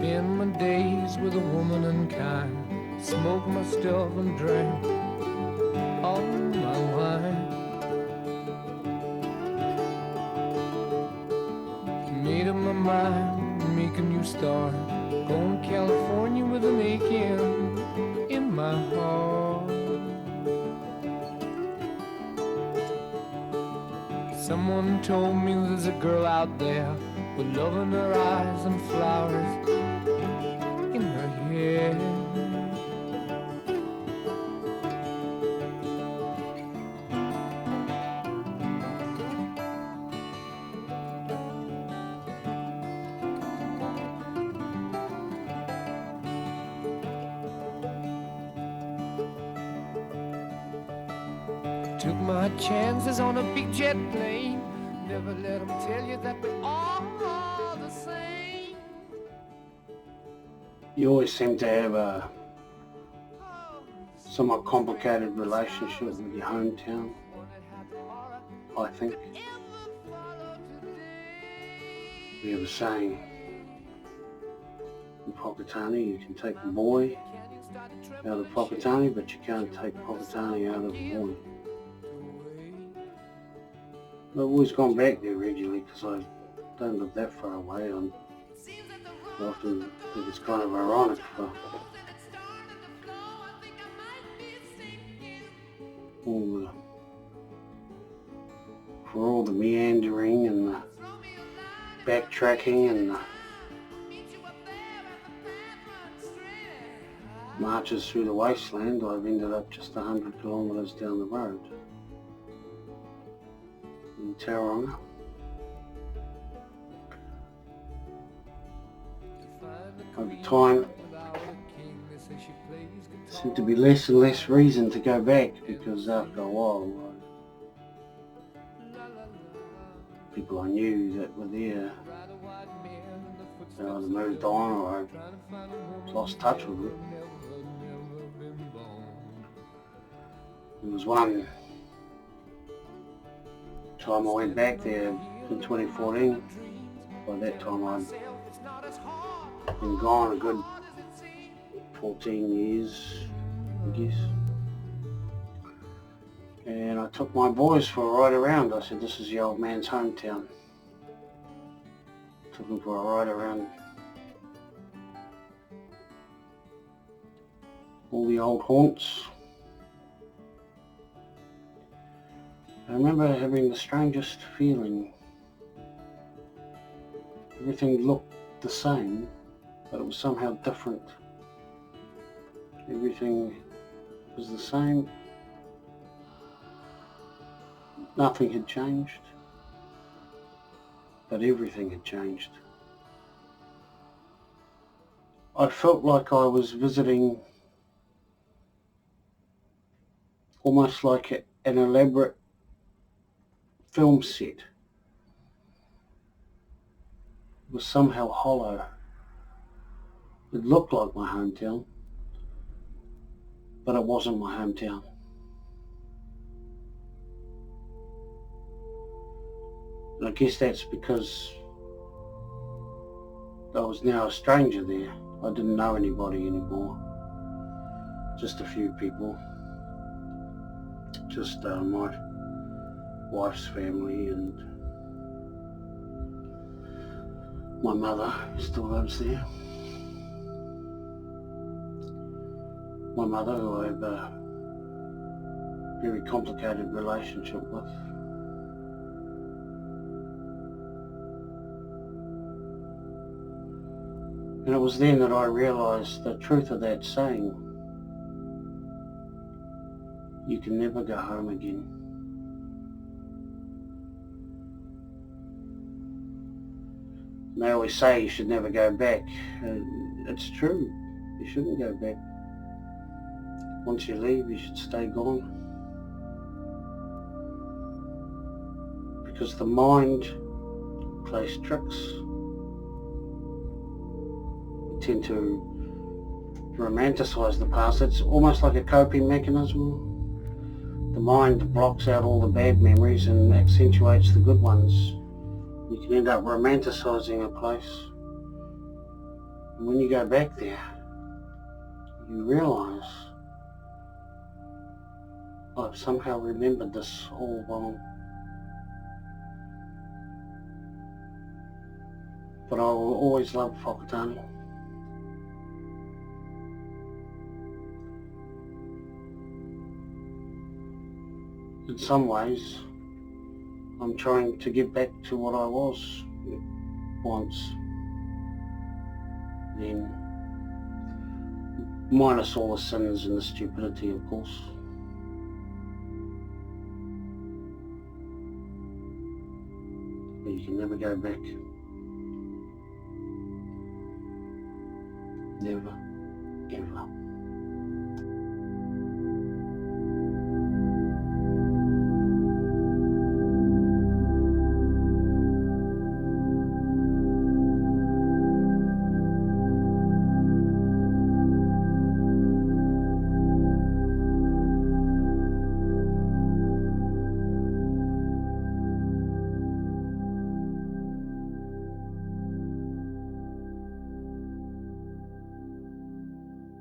Spend my days with a woman unkind, smoke my stuff and drink all my wine. Made up my mind, make a new start, going to California with an aching in my heart. Someone told me there's a girl out there with love in her eyes and flowers in her hair. Took my chances on a big jet plane. Never let them tell you that we're all the same. You always seem to have a somewhat complicated relationship with your hometown, I think. We have a saying in Whakatane, you can take a boy out of Whakatane, but you can't take Whakatane out of a boy. I've always gone back there regularly because I don't live that far away. I often think it's kind of ironic for all the meandering and the backtracking and the marches through the wasteland. I've ended up just 100 kilometres down the road in Tauranga. Over time, there seemed to be less and less reason to go back because after a while, people I knew that were there either moved on or I lost touch with them. There was one time I went back there in 2014. By that time I'd been gone a good 14 years, I guess. And I took my boys for a ride around. I said, this is the old man's hometown. Took them for a ride around all the old haunts. I remember having the strangest feeling. Everything looked the same, but it was somehow different. Everything was the same. Nothing had changed, but everything had changed. I felt like I was visiting almost like an elaborate film set. It was somehow hollow. It looked like my hometown, but it wasn't my hometown. And I guess that's because I was now a stranger there. I didn't know anybody anymore. Just a few people. Just my wife's family and my mother still lives there. My mother, who I have a very complicated relationship with. And it was then that I realised the truth of that saying, you can never go home again. And they always say you should never go back. It's true, you shouldn't go back. Once you leave, you should stay gone. Because the mind plays tricks. We tend to romanticize the past. It's almost like a coping mechanism. The mind blocks out all the bad memories and accentuates the good ones. You can end up romanticizing a place And when you go back there, you realise I've somehow remembered this all wrong. But I will always love Whakatane. In some ways, I'm trying to get back to what I was once. Then, minus all the sins and the stupidity, of course. But you can never go back. Never, ever.